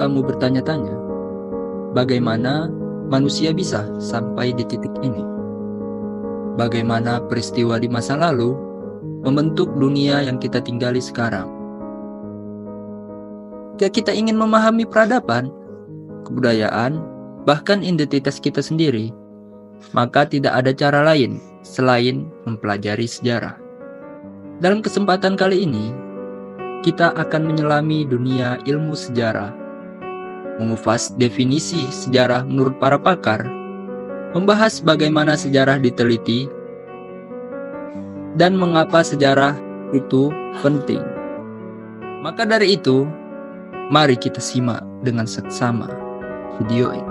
kamu bertanya-tanya, bagaimana manusia bisa sampai di titik ini? Bagaimana peristiwa di masa lalu membentuk dunia yang kita tinggali sekarang? Jika kita ingin memahami peradaban, kebudayaan, bahkan identitas kita sendiri, maka tidak ada cara lain selain mempelajari sejarah. Dalam kesempatan kali ini, kita akan menyelami dunia ilmu sejarah, mengupas definisi sejarah menurut para pakar, membahas bagaimana sejarah diteliti, dan mengapa sejarah itu penting. Maka dari itu, mari kita simak dengan seksama video ini.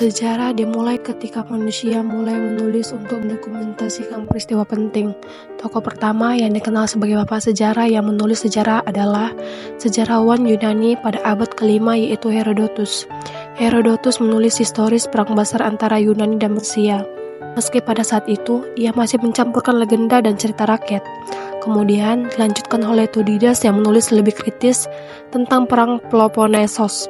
Sejarah dimulai ketika manusia mulai menulis untuk mendokumentasikan peristiwa penting. Tokoh pertama yang dikenal sebagai bapak sejarah yang menulis sejarah adalah sejarawan Yunani pada abad ke-5 yaitu Herodotus. Herodotus menulis historis perang besar antara Yunani dan Persia. Meski pada saat itu, ia masih mencampurkan legenda dan cerita rakyat. Kemudian dilanjutkan oleh Tudidas yang menulis lebih kritis tentang perang Peloponnesos.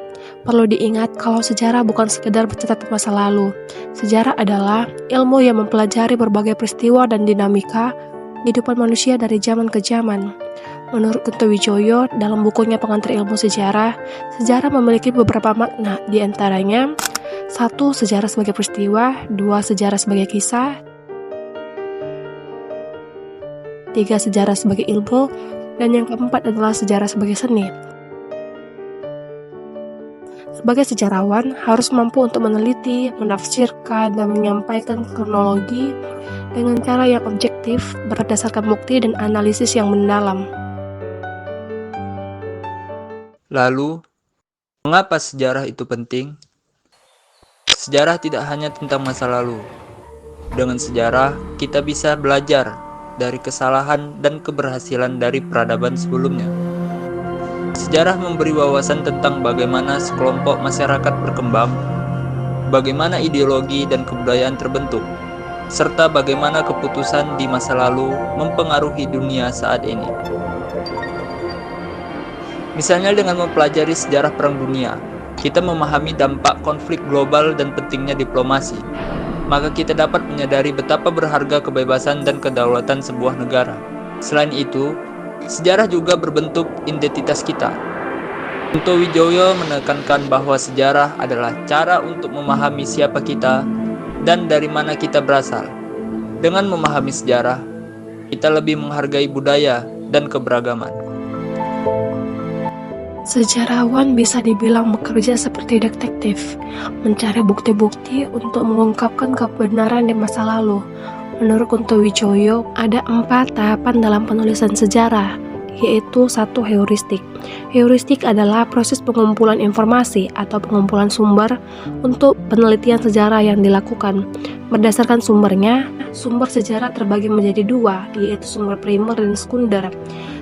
Perlu diingat kalau sejarah bukan sekedar mencatat masa lalu. Sejarah adalah ilmu yang mempelajari berbagai peristiwa dan dinamika kehidupan manusia dari zaman ke zaman. Menurut Kunto Wijoyo, dalam bukunya Pengantar Ilmu Sejarah, sejarah memiliki beberapa makna, di antaranya 1. Sejarah sebagai peristiwa, 2. Sejarah sebagai kisah, 3. Sejarah sebagai ilmu, dan yang keempat adalah sejarah sebagai seni. Sebagai sejarawan, harus mampu untuk meneliti, menafsirkan, dan menyampaikan kronologi dengan cara yang objektif, berdasarkan bukti dan analisis yang mendalam. Lalu, mengapa sejarah itu penting? Sejarah tidak hanya tentang masa lalu. Dengan sejarah, kita bisa belajar dari kesalahan dan keberhasilan dari peradaban sebelumnya. Sejarah memberi wawasan tentang bagaimana sekelompok masyarakat berkembang, bagaimana ideologi dan kebudayaan terbentuk, serta bagaimana keputusan di masa lalu mempengaruhi dunia saat ini. Misalnya dengan mempelajari sejarah Perang Dunia, kita memahami dampak konflik global dan pentingnya diplomasi. Maka kita dapat menyadari betapa berharga kebebasan dan kedaulatan sebuah negara. Selain itu, sejarah juga berbentuk identitas kita. Kunto Wijoyo menekankan bahwa sejarah adalah cara untuk memahami siapa kita dan dari mana kita berasal. Dengan memahami sejarah, kita lebih menghargai budaya dan keberagaman. Sejarawan bisa dibilang bekerja seperti detektif, mencari bukti-bukti untuk mengungkapkan kebenaran di masa lalu. Menurut Kunto Wijoyo, ada 4 tahapan dalam penulisan sejarah, yaitu 1. Heuristik. Heuristik adalah proses pengumpulan informasi atau pengumpulan sumber untuk penelitian sejarah yang dilakukan. Berdasarkan sumbernya, sumber sejarah terbagi menjadi 2, yaitu sumber primer dan sekunder.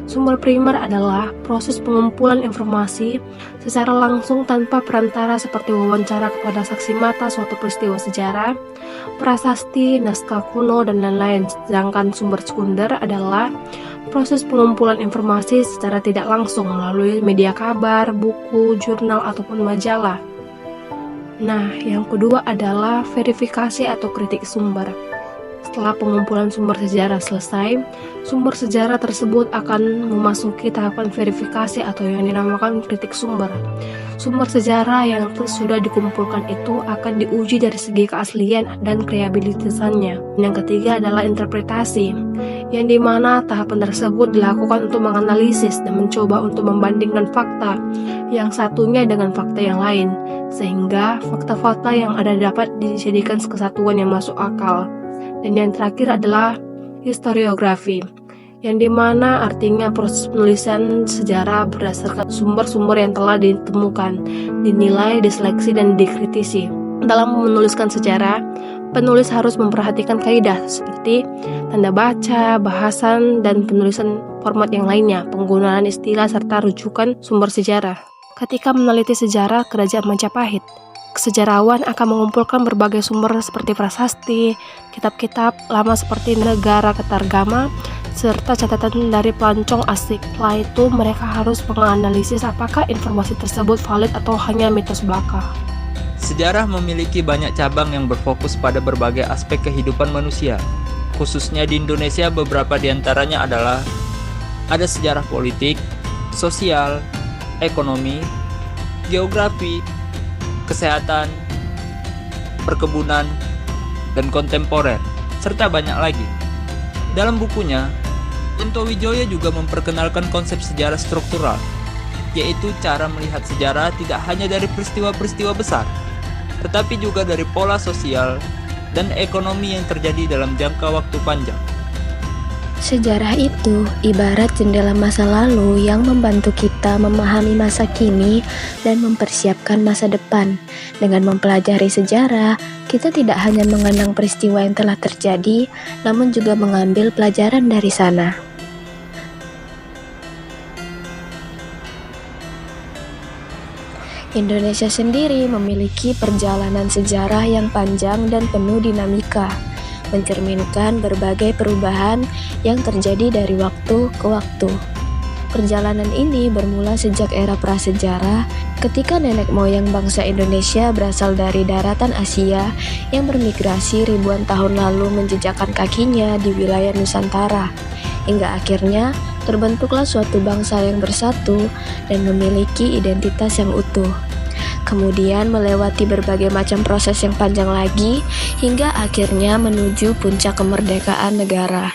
Sumber primer adalah proses pengumpulan informasi secara langsung tanpa perantara seperti wawancara kepada saksi mata suatu peristiwa sejarah, prasasti, naskah kuno, dan lain-lain. Sedangkan sumber sekunder adalah proses pengumpulan informasi secara tidak langsung melalui media kabar, buku, jurnal, ataupun majalah. Nah, yang kedua adalah verifikasi atau kritik sumber. Setelah pengumpulan sumber sejarah selesai, sumber sejarah tersebut akan memasuki tahapan verifikasi atau yang dinamakan kritik sumber. Sumber sejarah yang sudah dikumpulkan itu akan diuji dari segi keaslian dan kredibilitasannya. Yang ketiga adalah interpretasi, yang dimana tahapan tersebut dilakukan untuk menganalisis dan mencoba untuk membandingkan fakta yang satunya dengan fakta yang lain, sehingga fakta-fakta yang ada dapat dijadikan kesatuan yang masuk akal. Dan yang terakhir adalah historiografi, yang dimana artinya proses penulisan sejarah berdasarkan sumber-sumber yang telah ditemukan, dinilai, diseleksi, dan dikritisi. Dalam menuliskan sejarah, penulis harus memperhatikan kaidah seperti tanda baca, bahasan, dan penulisan format yang lainnya, penggunaan istilah, serta rujukan sumber sejarah. Ketika meneliti sejarah Kerajaan Majapahit, sejarawan akan mengumpulkan berbagai sumber seperti prasasti, kitab-kitab lama seperti Negara Ketargama, serta catatan dari pelancong asing. Setelah itu, mereka harus menganalisis apakah informasi tersebut valid atau hanya mitos belaka. Sejarah memiliki banyak cabang yang berfokus pada berbagai aspek kehidupan manusia. Khususnya di Indonesia, beberapa di antaranya adalah ada sejarah politik, sosial, ekonomi, geografi, kesehatan, perkebunan, dan kontemporer, serta banyak lagi. Dalam bukunya, Kunto Wijoyo juga memperkenalkan konsep sejarah struktural, yaitu cara melihat sejarah tidak hanya dari peristiwa-peristiwa besar, tetapi juga dari pola sosial dan ekonomi yang terjadi dalam jangka waktu panjang. Sejarah itu ibarat jendela masa lalu yang membantu kita memahami masa kini dan mempersiapkan masa depan. Dengan mempelajari sejarah, kita tidak hanya mengenang peristiwa yang telah terjadi, namun juga mengambil pelajaran dari sana. Indonesia sendiri memiliki perjalanan sejarah yang panjang dan penuh dinamika, mencerminkan berbagai perubahan yang terjadi dari waktu ke waktu. Perjalanan ini bermula sejak era prasejarah, ketika nenek moyang bangsa Indonesia berasal dari daratan Asia yang bermigrasi ribuan tahun lalu menjejakkan kakinya di wilayah Nusantara, hingga akhirnya terbentuklah suatu bangsa yang bersatu dan memiliki identitas yang utuh. Kemudian melewati berbagai macam proses yang panjang lagi, hingga akhirnya menuju puncak kemerdekaan negara.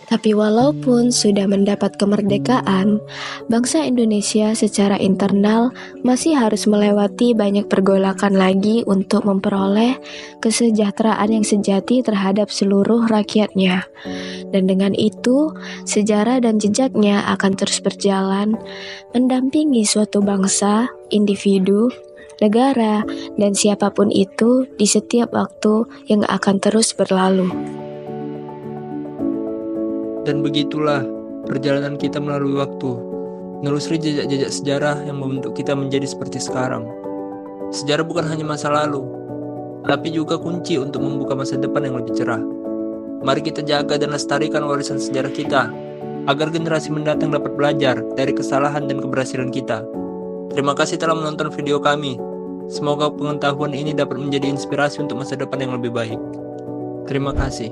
Tapi walaupun sudah mendapat kemerdekaan, bangsa Indonesia secara internal masih harus melewati banyak pergolakan lagi untuk memperoleh kesejahteraan yang sejati terhadap seluruh rakyatnya. Dan dengan itu, sejarah dan jejaknya akan terus berjalan, mendampingi suatu bangsa, individu, negara, dan siapapun itu di setiap waktu yang akan terus berlalu. Dan begitulah perjalanan kita melalui waktu, menelusuri jejak-jejak sejarah yang membentuk kita menjadi seperti sekarang. Sejarah bukan hanya masa lalu, tapi juga kunci untuk membuka masa depan yang lebih cerah. Mari kita jaga dan lestarikan warisan sejarah kita, agar generasi mendatang dapat belajar dari kesalahan dan keberhasilan kita. Terima kasih telah menonton video kami. Semoga pengetahuan ini dapat menjadi inspirasi untuk masa depan yang lebih baik. Terima kasih.